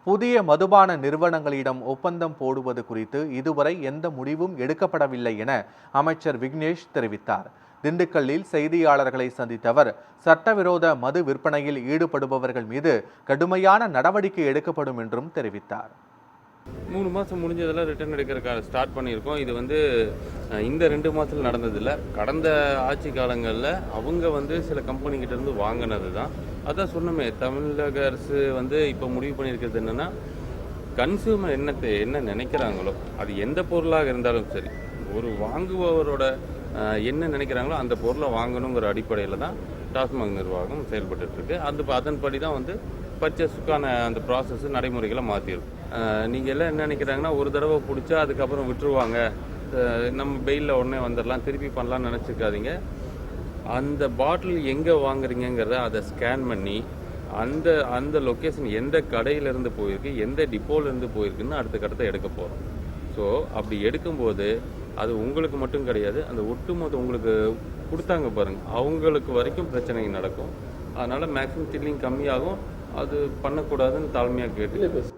புதிய மதுபான நிறுவனங்களிடம் ஒப்பந்தம் போடுவது குறித்து இதுவரை எந்த முடிவும் எடுக்கப்படவில்லை என அமைச்சர் விக்னேஷ் தெரிவித்தார். திண்டுக்கல்லில் செய்தியாளர்களை சந்தித்த அவர், சட்டவிரோத மது விற்பனையில் ஈடுபடுபவர்கள் மீது கடுமையான நடவடிக்கை எடுக்கப்படும் என்றும் தெரிவித்தார். 3 மாதம் முடிஞ்சதெல்லாம் ரிட்டர்ன் எடுக்கிறதுக்காக ஸ்டார்ட் பண்ணியிருக்கோம். இது இந்த 2 மாதத்தில் நடந்ததில்லை. கடந்த ஆட்சி காலங்களில் அவங்க சில கம்பெனிக்கிட்ட இருந்து வாங்கினது தான். அதான் சொன்னோமே, தமிழக அரசு இப்போ முடிவு பண்ணியிருக்கிறது என்னென்னா, கன்சியூமர் என்ன நினைக்கிறாங்களோ, அது எந்த பொருளாக இருந்தாலும் சரி, ஒரு வாங்குபவரோட என்ன நினைக்கிறாங்களோ அந்த பொருளை வாங்கணுங்கிற அடிப்படையில் தான் டாஸ்மாக் நிர்வாகம் செயல்பட்டுருக்கு. அதன்படி தான் பர்ச்சேஸுக்கான அந்த ப்ராசஸ் நடைமுறைகளை மாற்றிருக்கும். நீங்கள் எல்லாம் என்ன நினைக்கிறாங்கன்னா, ஒரு தடவை பிடிச்சா அதுக்கப்புறம் விட்டுருவாங்க, நம்ம பெயிலில் உடனே வந்துடலாம், திருப்பி பண்ணலாம்னு நினச்சிக்காதீங்க. அந்த பாட்டில் எங்கே வாங்குறீங்கிறத அதை ஸ்கேன் பண்ணி அந்த லொக்கேஷன் எந்த கடையிலேருந்து போயிருக்கு, எந்த டிப்போலேருந்து போயிருக்குன்னு அடுத்த கட்டத்தை எடுக்க போகிறோம். ஸோ அப்படி எடுக்கும்போது அது உங்களுக்கு மட்டும் கிடையாது, அந்த ஒட்டுமொத்த உங்களுக்கு கொடுத்தாங்க பாருங்கள், அவங்களுக்கு வரைக்கும் பிரச்சனை நடக்கும். அதனால் மேக்ஸிமம் சில்லிங் கம்மியாகும். அது பண்ணக்கூடாதுன்னு தாழ்மையாக கேட்டு